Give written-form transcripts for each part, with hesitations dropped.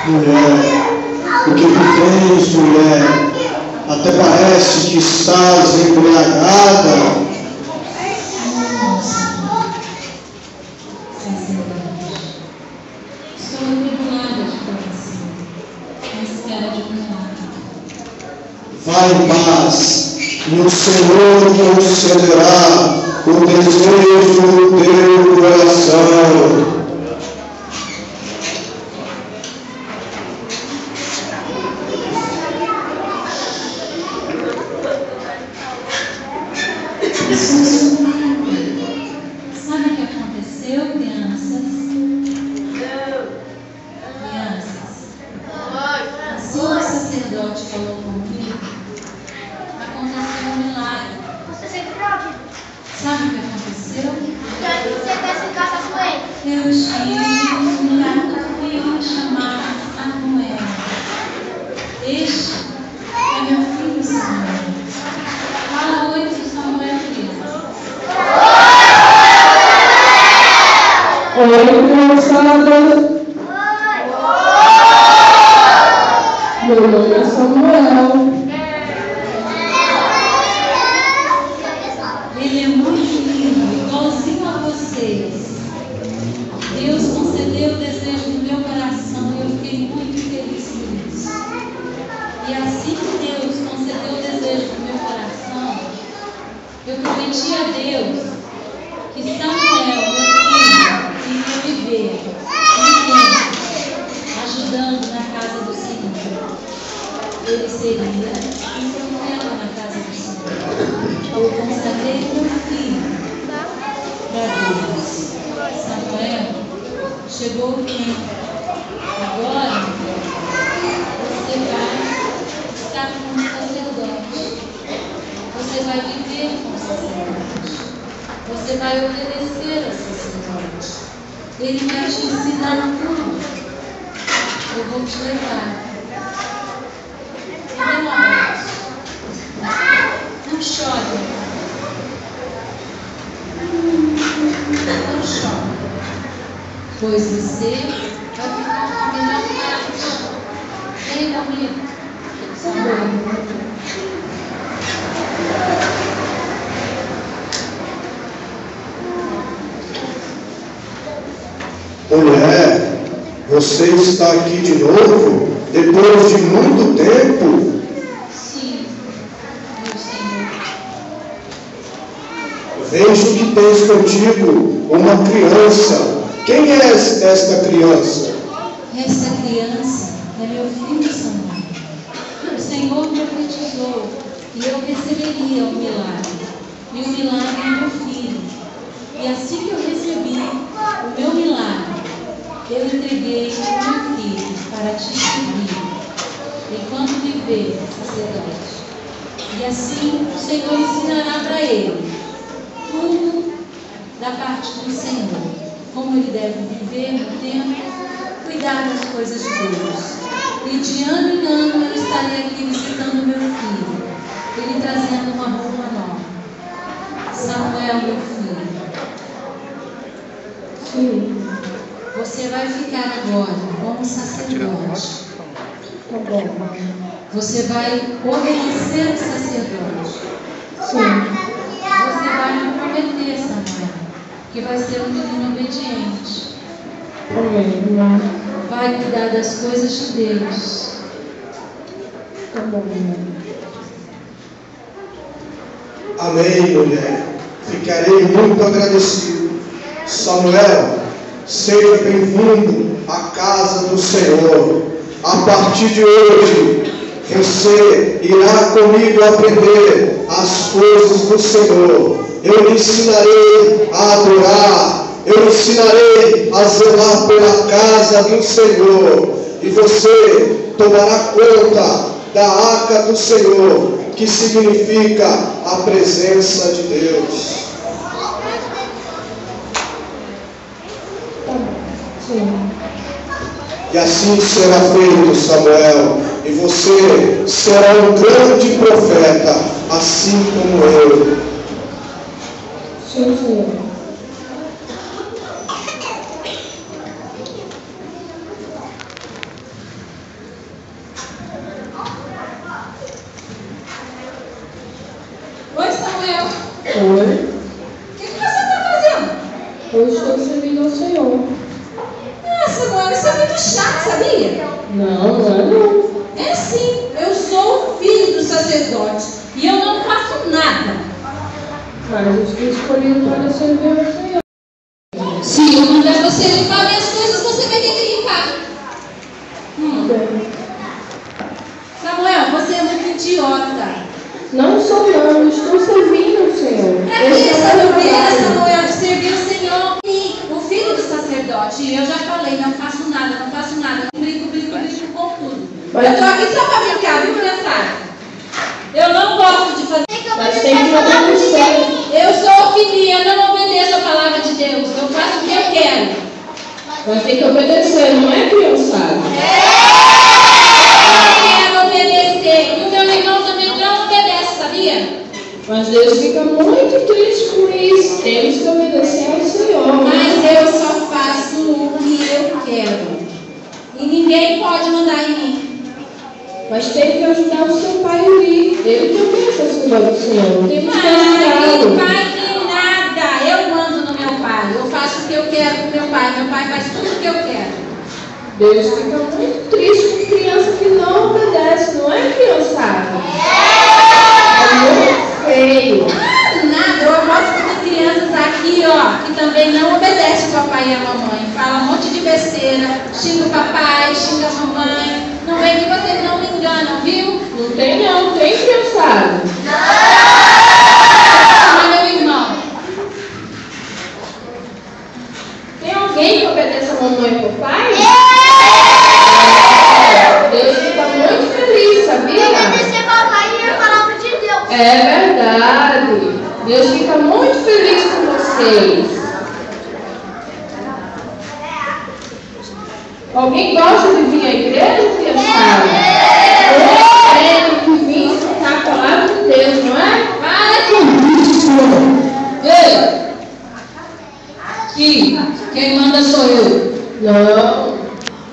Mulher, o que tu tens, mulher? Até parece que estás embriagada. Estou atribulada de coração, mas quero admirar. Vai em paz, e o Senhor concederá o desejo do teu coração. Sabe o que aconteceu, crianças? Crianças, assim o sacerdote falou comigo, aconteceu um milagre. Sabe o que aconteceu? Eu estive no lugar do filho chamado Samuel. Este é meu filho Samuel. Fala oi pro Samuel, criança. Oi, criançada. Meu nome é Samuel. Ele é muito lindo, igualzinho a vocês. Deus concedeu o desejo do meu coração e eu fiquei muito feliz por isso. E assim que Deus concedeu o desejo do meu coração, eu prometi a Deus que Samuel, meu filho, iria viver um tempo ajudando na casa do Senhor. Ele seria um profeta na casa do Senhor. Eu consagrei meu filho para Deus. Samuel, chegou o tempo. Agora você vai estar com o sacerdote. Você vai viver com o sacerdote. Você vai obedecer ao sacerdote. Ele vai te ensinar tudo. Eu vou te levar. Me dê um abraço. Não chore. Não chore. Pois você vai ficar na melhor parte. Vem comigo. Samuel. Mulher, você está aqui de novo, depois de muito tempo? Sim, meu Senhor. Vejo que tens contigo uma criança. Quem é esta criança? Essa criança é meu filho Samuel. O Senhor profetizou e eu receberia um milagre. E o milagre é meu filho. E assim que eu recebi o meu milagre, eu entreguei o meu filho para te servir, enquanto viver, sacerdote. E assim o Senhor ensinará para ele tudo da parte do Senhor, como ele deve viver no tempo, cuidar das coisas de Deus. E de ano em ano eu estarei aqui visitando meu filho, ele trazendo uma roupa nova. Samuel, meu filho. Sim. Você vai ficar agora como sacerdote. Tá bom. Você vai obedecer o sacerdote. Sim. Você vai me prometer, Samuel, que vai ser um menino obediente. Amém. Vai cuidar das coisas de Deus. Tá bom. Amém, mulher. Ficarei muito agradecido. Samuel, seja bem-vindo à casa do Senhor. A partir de hoje, você irá comigo aprender as coisas do Senhor. Eu lhe ensinarei a adorar. Eu lhe ensinarei a zelar pela casa do Senhor. E você tomará conta da arca do Senhor, que significa a presença de Deus. Sim. E assim será feito, Samuel, e você será um grande profeta, assim como eu. Sim, Senhor. Não, não é não. É sim, eu sou o filho do sacerdote e eu não faço nada. Mas eu fui escolhido para servir ao Senhor. Se eu mandar você limpar minhas coisas, você vai ter que limpar. Samuel, você é muito idiota. Não sou não, estou servindo o Senhor. Pra que essa bobeira, Samuel, de servir o Senhor e o filho do sacerdote? E eu já falei, não faço nada, não brinco com tudo. Eu tô aqui só para brincar, viu, criançada? Eu não gosto de fazer. Mas tem que obedecer. Eu sou filhinha, não obedeço a palavra de Deus. Eu faço o que eu quero. Mas tem que obedecer, não é, criançada? Eu quero obedecer. E o meu irmão também não obedece, sabia? Mas Deus fica muito triste com isso. Temos que obedecer ao Senhor. Mas eu só faço o que eu quero. E ninguém pode mandar em mim. Mas tem que ajudar o seu pai ali. Ele também é servidor do Senhor. Temos que Pai, ajudá-lo. pai nem nada. Eu mando no meu pai. Eu faço o que eu quero com meu pai. Meu pai faz tudo o que eu quero. Deus fica muito triste com criança que não obedece, não é, criançada? É muito feio. Nada, eu gosto de crianças aqui, ó, que também não obedecem o papai e a mamãe. Fala um monte de besteira, xinga o papai, xinga a mamãe. Não vem que vocês não me enganam, viu? Não tem não, tem, criançada? Não, meu irmão. Tem alguém que obedeça a mamãe e o papai? Deus fica muito feliz, sabia? Obedecer papai e a palavra de Deus. É verdade. Deus fica muito feliz com vocês. Alguém gosta de vir à igreja, criançada? Tem que vir escutar a palavra de Deus, não é? Para com isso! Ei! Aqui, quem manda sou eu. Não.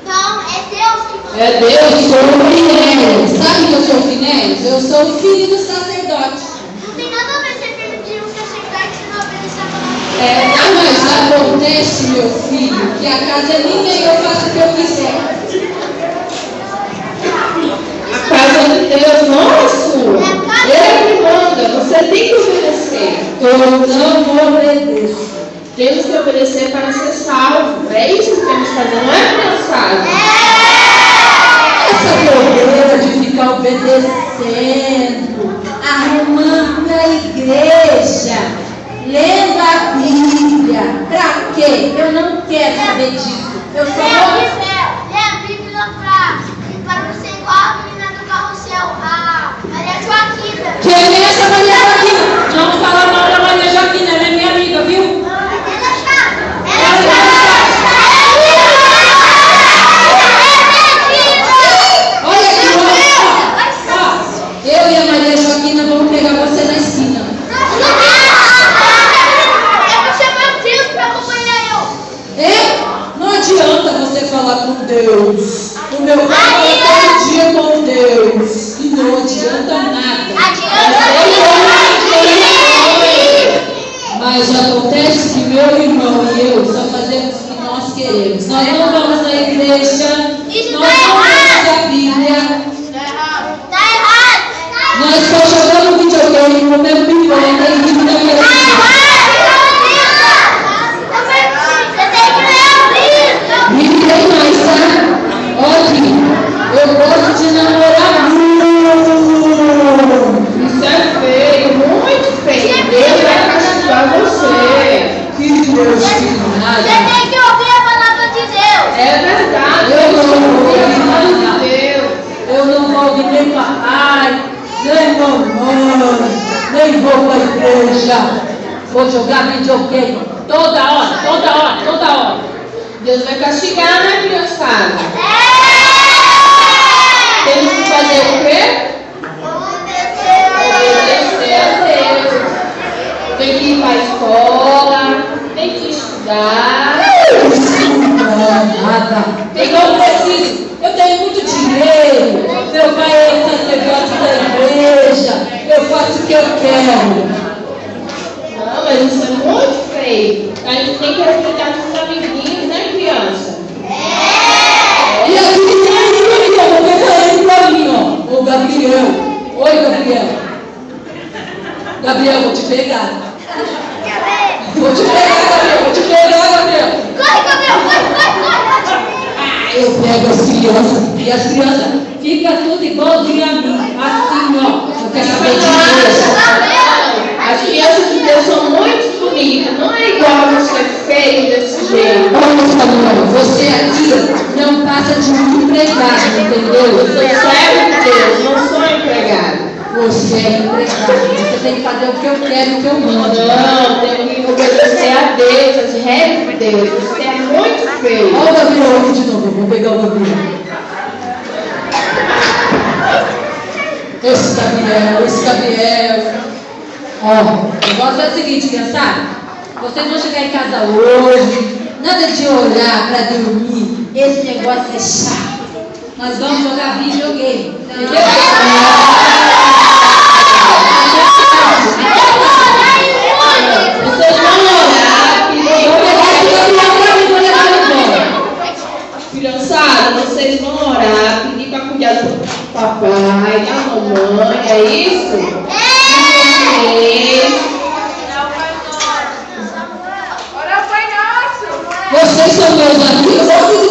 Não, é Deus que manda. É Deus, sou o Finéis. Sabe que eu sou Finéis? Eu sou o filho do sacerdote. Não tem nada a ver ser filho de um sacerdote se não obedecer a palavra de Deus. Mas acontece, meu filho, que a casa é minha e eu faço o que eu quiser. A casa de Deus não é sua. Ele que manda, você tem que obedecer. Eu não obedeço. Temos que obedecer para ser salvo. É isso que temos que fazer, não é, criançada? Essa bobeira de ficar obedecendo, arrumando a igreja, lendo a Bíblia. Pra quê? Eu não quero saber disso. Eu só vou... Lê a Bíblia para você igual a menina do carrossel, a Maria Joaquina. Quem é essa Maria Joaquina? Não fala mal da Maria Joaquina, ela é minha amiga, viu? Ela é chata. Olha aqui, ó. Eu e a Maria Joaquina vamos pegar você na esquina. Eu vou chamar Deus para acompanhar eu. É? Não adianta você falar com Deus. O meu pai fala todo dia com Deus. E não adianta nada. Mas acontece que meu irmão e eu só fazemos o que nós queremos. Nós não vamos à igreja, nós não lemos a Bíblia, Tá errado. nós só jogamos videogame, comendo pipoca e rindo da televisão. E tem mais, tá? Olha aqui, eu gosto de namorar muito. Isso é feio, muito feio. Deus vai castigar você. Que Deus que Você nada. tem que ouvir a palavra de Deus. É verdade. Eu não vou Deus ouvir é nada. de Deus. Eu não vou ouvir nem papai, nem mamãe, nem vou para a igreja. Vou jogar videogame toda hora, toda hora, toda hora. Deus vai castigar, né, criançada? Temos que fazer o quê? Obedecer a Deus. Tem que ir para a escola, tem que estudar. Nada. Eu não preciso. Eu tenho muito dinheiro. Meu pai é sacerdote da igreja. Eu faço o que eu quero. Não, mas isso é muito feio. A gente tem que respeitar nossos amiguinhos, né, criança? E aqui tem eu pego as crianças e as crianças ficam tudo igualzinho a mim. Assim, ó. Eu quero saber de Deus. As crianças de Deus são muito bonitas. Não é igual a você feio desse jeito. Olha, Samuel, você aqui não passa de um empregado, entendeu? Eu sou servo de Deus, não sou empregado. Você é empregado. Você tem que fazer o que eu quero, o que eu mando. Não, tenho que obedecer a Deus, as regras de Deus. Você é muito feio. Olha o Gabriel aqui de novo. Vou pegar o Gabriel. Esse Gabriel. Ó, o negócio é o seguinte, criançada. Vocês vão chegar em casa hoje. Nada de orar para dormir. Esse negócio é chato. Nós vamos jogar videogame. Entendeu? Vocês vão orar, criançada, vocês vão orar, pedir para cuidar do papai, da mamãe, é isso? Ora, Pai Nosso. Vocês são meus amigos.